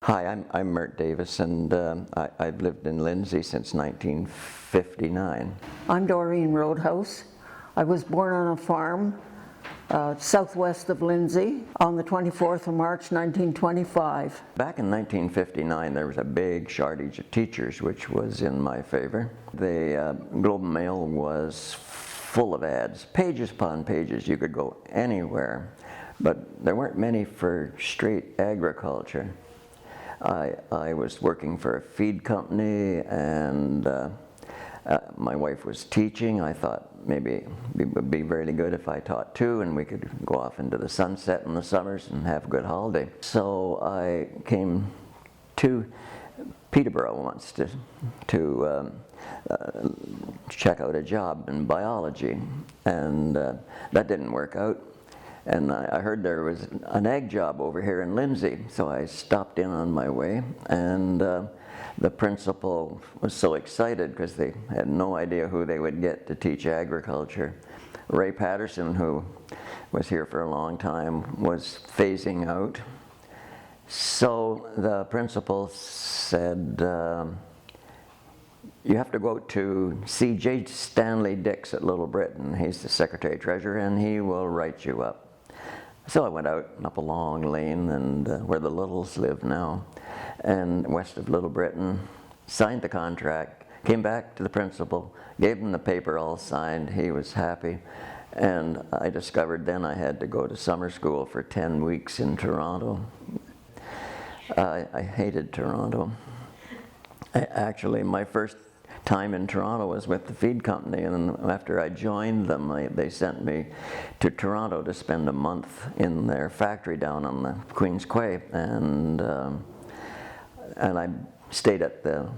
Hi, I'm Mert Davis, and I've lived in Lindsay since 1959. I'm Doreen Roadhouse. I was born on a farm southwest of Lindsay on the 24th of March 1925. Back in 1959, there was a big shortage of teachers, which was in my favor. The Globe and Mail was full of ads, pages upon pages. You could go anywhere, but there weren't many for straight agriculture. I was working for a feed company, and my wife was teaching. I thought maybe it would be really good if I taught too, and we could go off into the sunset in the summers and have a good holiday. So I came to Peterborough once to check out a job in biology, and that didn't work out. And I heard there was an ag job over here in Lindsay, so I stopped in on my way, and the principal was so excited because they had no idea who they would get to teach agriculture. Ray Patterson, who was here for a long time, was phasing out. So the principal said, you have to go to see J. Stanley Dix at Little Britain. He's the Secretary-Treasurer, and he will write you up. So I went out and up a long lane, and where the Littles live now, and west of Little Britain, signed the contract, came back to the principal, gave him the paper all signed. He was happy, and I discovered then I had to go to summer school for 10 weeks in Toronto. I hated Toronto. Actually, my first time in Toronto was with the feed company, and after I joined them, they sent me to Toronto to spend a month in their factory down on the Quay, and I stayed at the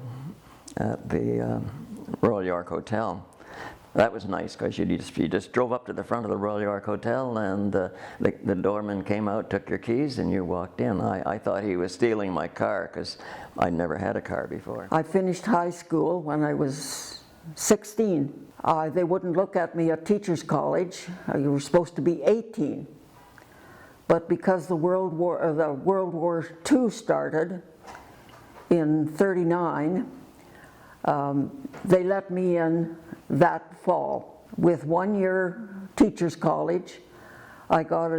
Royal York Hotel. That was nice because you just drove up to the front of the Royal York Hotel, and the doorman came out, took your keys, and you walked in. I thought he was stealing my car because I'd never had a car before. I finished high school when I was 16. They wouldn't look at me at teachers' college. You were supposed to be 18. But because the World War II started in '39, they let me in that fall. With 1 year teachers college, I got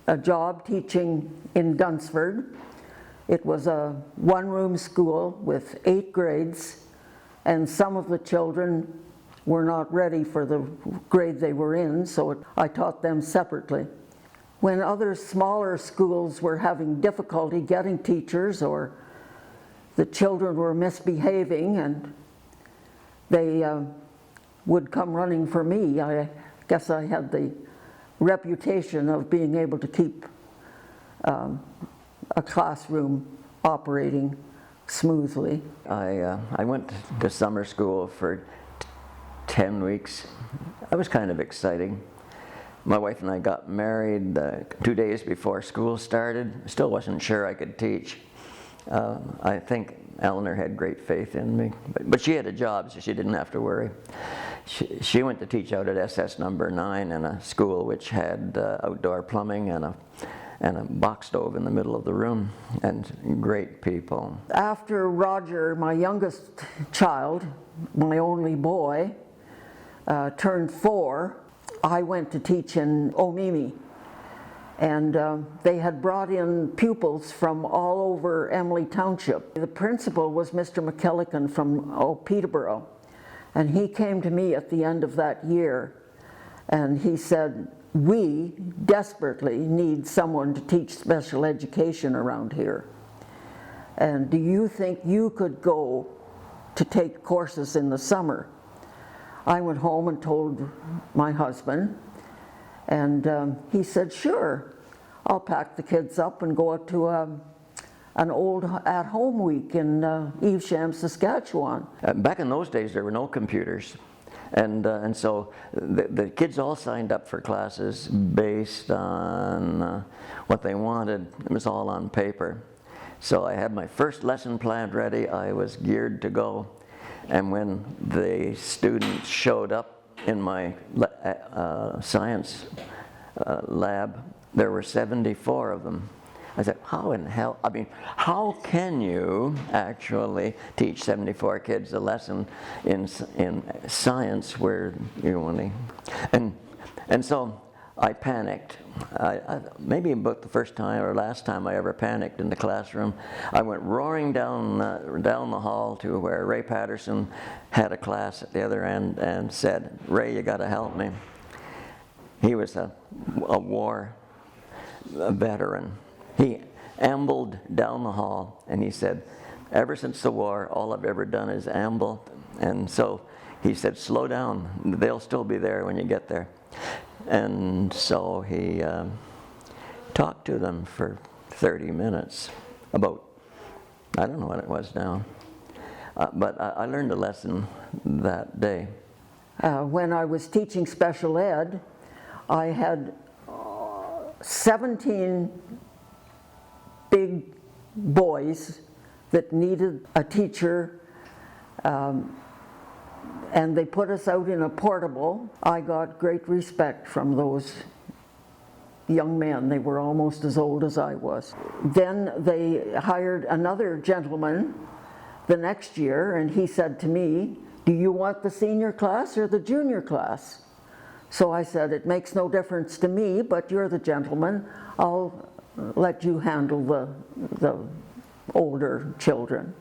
a job teaching in Dunsford. It was a one-room school with 8 grades, and some of the children were not ready for the grade they were in, so I taught them separately. When other smaller schools were having difficulty getting teachers, or the children were misbehaving and they would come running for me, I guess I had the reputation of being able to keep a classroom operating smoothly. I went to summer school for 10 weeks. That was kind of exciting. My wife and I got married 2 days before school started. Still wasn't sure I could teach. I think Eleanor had great faith in me, but she had a job, so she didn't have to worry. She went to teach out at SS number 9 in a school which had outdoor plumbing and a box stove in the middle of the room, and great people. After Roger, my youngest child, my only boy, turned 4, I went to teach in Omemee. And they had brought in pupils from all over Eberlee Township. The principal was Mr. McKillican from Peterborough, and he came to me at the end of that year, and he said, we desperately need someone to teach special education around here. And do you think you could go to take courses in the summer? I went home and told my husband, and he said, sure, I'll pack the kids up and go out to an old at-home week in Evesham, Saskatchewan. Back in those days, there were no computers. And so the kids all signed up for classes based on what they wanted. It was all on paper. So I had my first lesson plan ready. I was geared to go. And when the students showed up in my science lab, there were 74 of them. I said, how in hell, I mean, how can you actually teach 74 kids a lesson in science where you only, and so I panicked. Maybe about the first time or last time I ever panicked in the classroom. I went roaring down the hall to where Ray Patterson had a class at the other end and said, "Ray, you got to help me." He was a war veteran. He ambled down the hall and he said, "Ever since the war, all I've ever done is amble." And so he said, "Slow down, they'll still be there when you get there." And so he talked to them for 30 minutes about, I don't know what it was now, but I learned a lesson that day. When I was teaching special ed, I had 17 big boys that needed a teacher, and they put us out in a portable. I got great respect from those young men. They were almost as old as I was. Then they hired another gentleman the next year, and he said to me, "Do you want the senior class or the junior class?" So I said, "It makes no difference to me, but you're the gentleman. I'll let you handle the older children."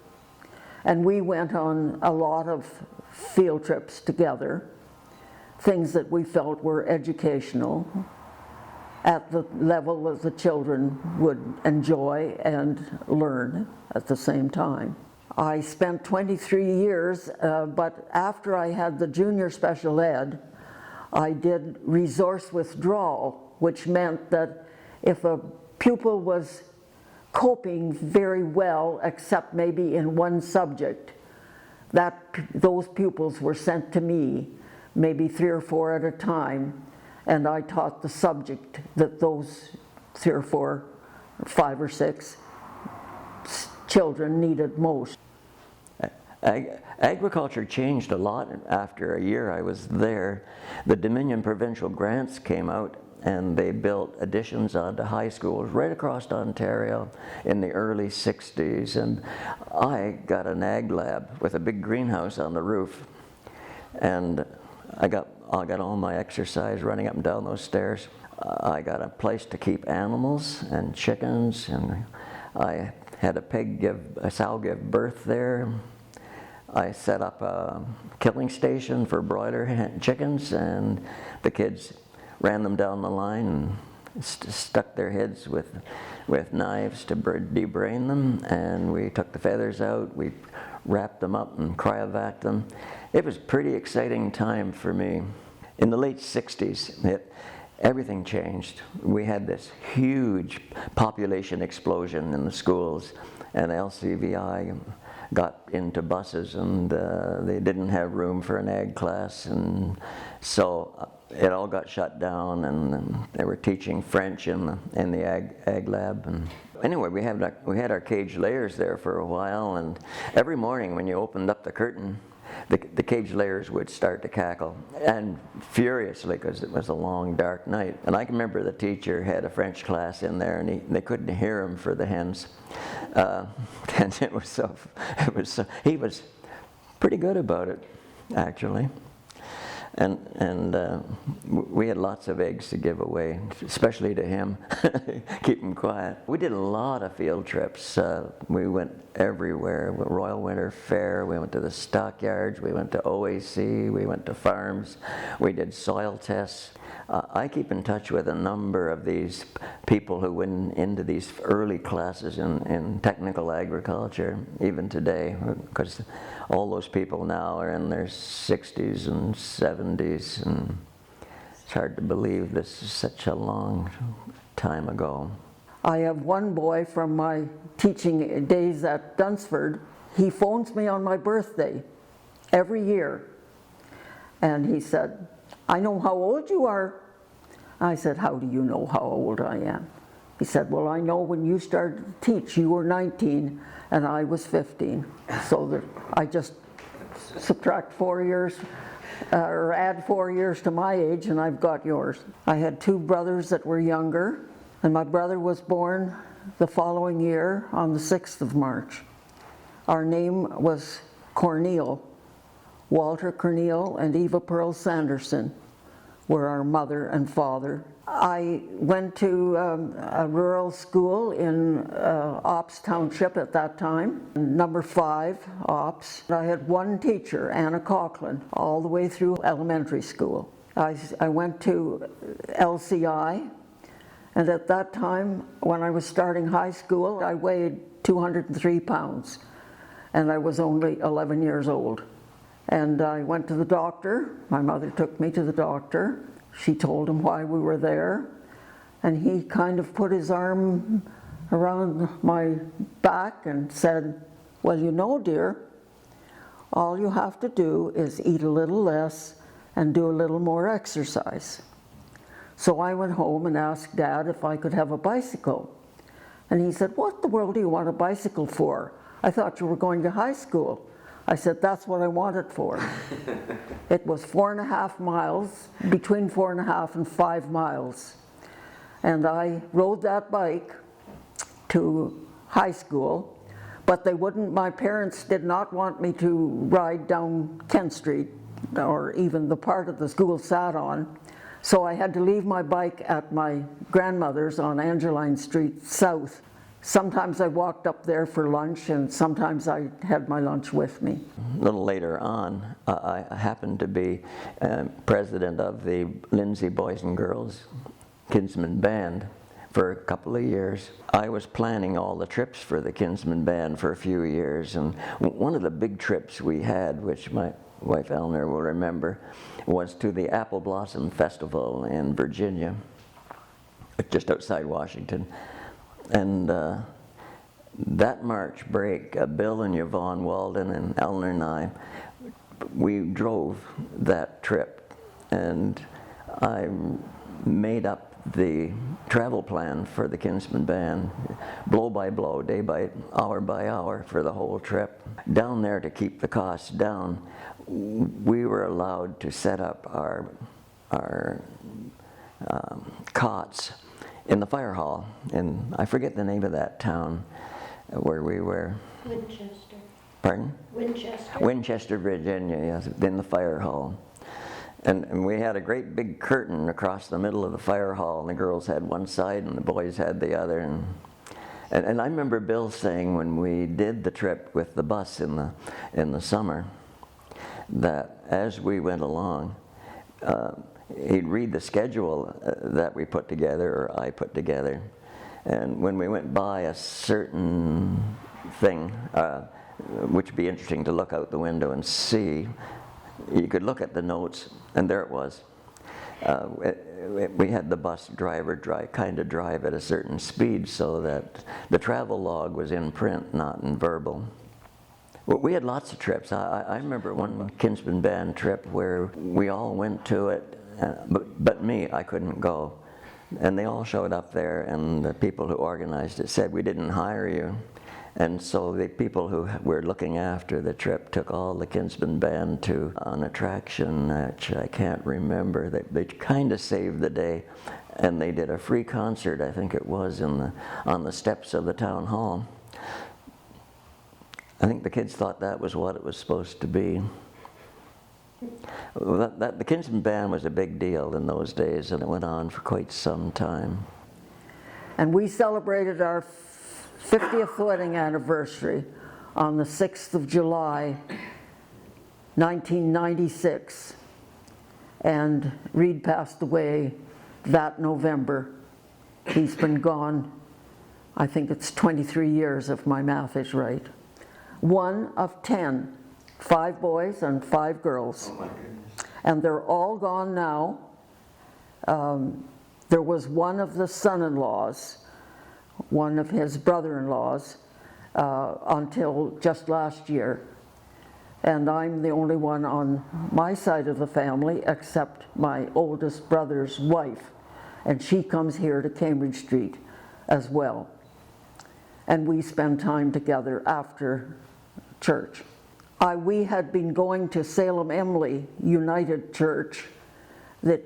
And we went on a lot of field trips together, things that we felt were educational at the level that the children would enjoy and learn at the same time. I spent 23 years, but after I had the junior special ed, I did resource withdrawal, which meant that if a pupil was coping very well, except maybe in one subject, those pupils were sent to me, maybe 3 or 4 at a time, and I taught the subject that those 3 or 4, 5 or 6 children needed most. Agriculture changed a lot after a year I was there. The Dominion provincial grants came out and they built additions onto high schools right across Ontario in the early 60s, and I got an ag lab with a big greenhouse on the roof, and I got all my exercise running up and down those stairs. I got a place to keep animals and chickens, and I had a sow give birth there. I set up a killing station for broiler chickens, and the kids ran them down the line and stuck their heads with knives to debrain them, and we took the feathers out, we wrapped them up and cryovac them. It was a pretty exciting time for me. In the late 60s, everything changed. We had this huge population explosion in the schools, and LCVI got into buses, and they didn't have room for an ag class, and so it all got shut down, and they were teaching French in the ag lab. And anyway, we had our cage layers there for a while, and every morning when you opened up the curtain, the cage layers would start to cackle, and furiously, because it was a long, dark night. And I can remember the teacher had a French class in there, and they couldn't hear him for the hens. And he was pretty good about it, actually. And we had lots of eggs to give away, especially to him, keep him quiet. We did a lot of field trips. We went everywhere. Royal Winter Fair, we went to the stockyards, we went to OAC, we went to farms, we did soil tests. I keep in touch with a number of these people who went into these early classes in technical agriculture, even today, because all those people now are in their 60s and 70s, and it's hard to believe this is such a long time ago. I have one boy from my teaching days at Dunsford. He phones me on my birthday every year, and he said, "I know how old you are." I said, "How do you know how old I am?" He said, "Well, I know when you started to teach, you were 19 and I was 15. So that I just subtract 4 years, or add 4 years to my age, and I've got yours." I had 2 brothers that were younger, and my brother was born the following year on the 6th of March. Our name was Cornel. Walter Cornel and Eva Pearl Sanderson were our mother and father. I went to a rural school in Ops Township at that time, number 5, Ops. I had one teacher, Anna Coughlin, all the way through elementary school. I went to LCI, and at that time, when I was starting high school, I weighed 203 pounds, and I was only 11 years old. And I went to the doctor. My mother took me to the doctor. She told him why we were there, and he kind of put his arm around my back and said, well, you know, dear, all you have to do is eat a little less and do a little more exercise. So I went home and asked Dad if I could have a bicycle. And he said, what the world do you want a bicycle for? I thought you were going to high school. I said, that's what I want it for. It was 4.5 miles, between 4.5 and 5 miles. And I rode that bike to high school, but they wouldn't, my parents did not want me to ride down Kent Street, or even the part of the school sat on. So I had to leave my bike at my grandmother's on Angeline Street South. Sometimes I walked up there for lunch, and sometimes I had my lunch with me. A little later on, I happened to be president of the Lindsay Boys and Girls Kinsman Band for a couple of years. I was planning all the trips for the Kinsman Band for a few years, and one of the big trips we had, which my wife Eleanor will remember, was to the Apple Blossom Festival in Virginia, just outside Washington. And that March break, Bill and Yvonne Walden and Eleanor and I, we drove that trip, and I made up the travel plan for the Kinsman Band, blow by blow, day by hour for the whole trip. Down there, to keep the costs down, we were allowed to set up our cots in the fire hall, and I forget the name of that town where we were. Winchester. Pardon? Winchester. Winchester, Virginia, yes, in the fire hall. And we had a great big curtain across the middle of the fire hall, and the girls had one side and the boys had the other. And I remember Bill saying when we did the trip with the bus in the summer, that as we went along, he'd read the schedule that we put together, or I put together, and when we went by a certain thing, which would be interesting to look out the window and see, you could look at the notes, and there it was. We had the bus driver drive at a certain speed so that the travel log was in print, not in verbal. Well, we had lots of trips. I remember one Kinsman Band trip where we all went to it, but me, I couldn't go. And they all showed up there, and the people who organized it said, we didn't hire you. And so the people who were looking after the trip took all the Kinsman Band to an attraction which I can't remember. They kind of saved the day, and they did a free concert, I think it was, on the steps of the town hall. I think the kids thought that was what it was supposed to be. The Kinsman Band was a big deal in those days, and it went on for quite some time. And we celebrated our 50th wedding anniversary on the 6th of July, 1996. And Reed passed away that November. He's been gone, I think it's 23 years if my math is right. One of 10, 5 boys and 5 girls. Oh my goodness. And they're all gone now. There was one of the son-in-laws, one of his brother-in-laws, until just last year. And I'm the only one on my side of the family except my oldest brother's wife. And she comes here to Cambridge Street as well. And we spend time together after church. We had been going to Salem Eberlee United Church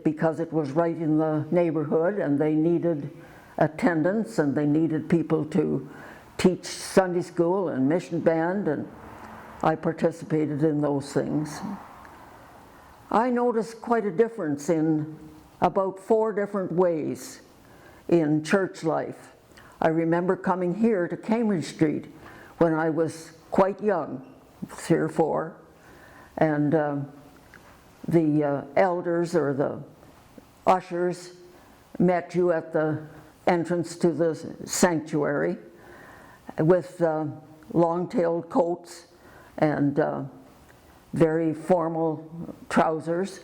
because it was right in the neighborhood, and they needed attendance, and they needed people to teach Sunday school and mission band, and I participated in those things. I noticed quite a difference in about 4 different ways in church life. I remember coming here to Cambridge Street when I was quite young, 3 or 4, and the elders or the ushers met you at the entrance to the sanctuary with long-tailed coats and very formal trousers,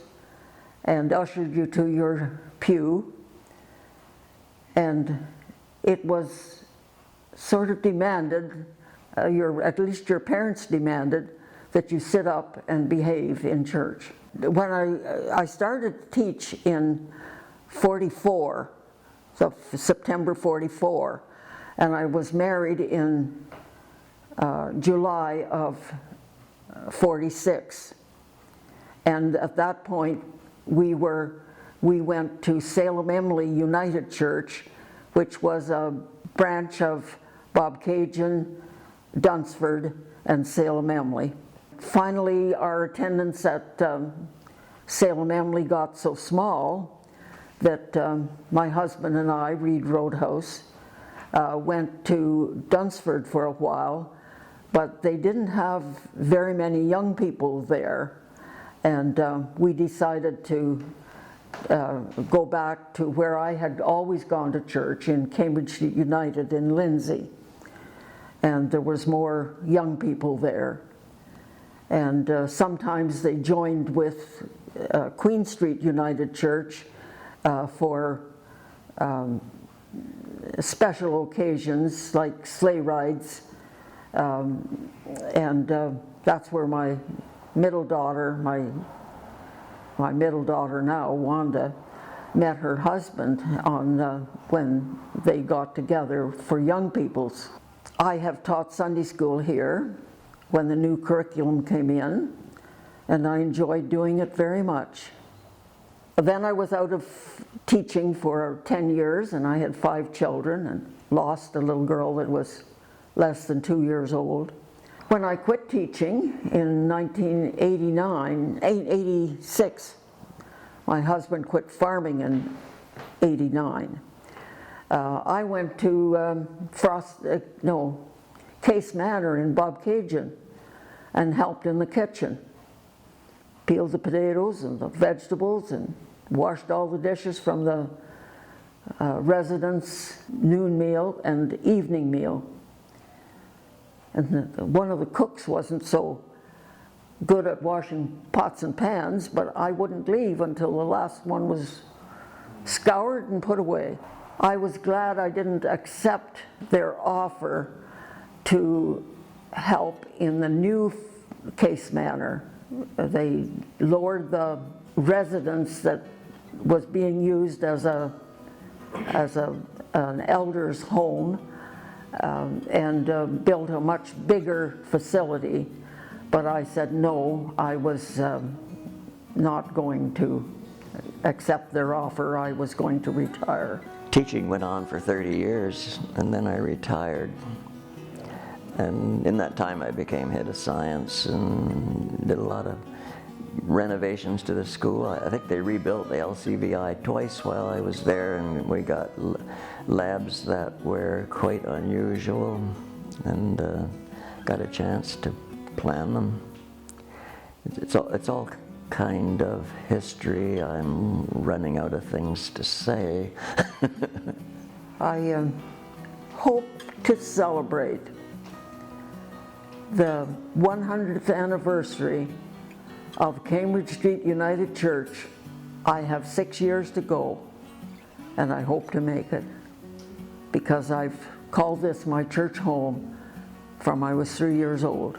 and ushered you to your pew. And it was sort of demanded, at least your parents demanded, that you sit up and behave in church. When I started to teach in 44, so September 44, and I was married in July of 46. And at that point, we went to Salem Eberlee United Church, which was a branch of Bobcaygeon, Dunsford, and Salem Eberlee. Finally, our attendance at Salem Eberlee got so small that my husband and I, Reed Roadhouse, went to Dunsford for a while, but they didn't have very many young people there, and we decided to go back to where I had always gone to church, in Cambridge United in Lindsay, and there was more young people there. And sometimes they joined with Queen Street United Church for special occasions like sleigh rides, and that's where my middle daughter, my middle daughter now, Wanda, met her husband on when they got together for young people's. I have taught Sunday school here when the new curriculum came in, and I enjoyed doing it very much. Then I was out of teaching for 10 years, and I had 5 children and lost a little girl that was less than 2 years old. When I quit teaching in 1986, my husband quit farming in 89. I went to Case Manor in Bobcaygeon and helped in the kitchen. Peeled the potatoes and the vegetables and washed all the dishes from the residents' noon meal and evening meal. And one of the cooks wasn't so good at washing pots and pans, but I wouldn't leave until the last one was scoured and put away. I was glad I didn't accept their offer to help in the new Case Manor. They lowered the residence that was being used as an elder's home and built a much bigger facility. But I said no, I was not going to accept their offer. I was going to retire. Teaching went on for 30 years, and then I retired. And in that time I became head of science and did a lot of renovations to the school. I think they rebuilt the LCVI twice while I was there, and we got labs that were quite unusual, and got a chance to plan them. It's all kind of history. I'm running out of things to say. I hope to celebrate the 100th anniversary of Cambridge Street United Church. I have 6 years to go, and I hope to make it, because I've called this my church home from I was 3 years old.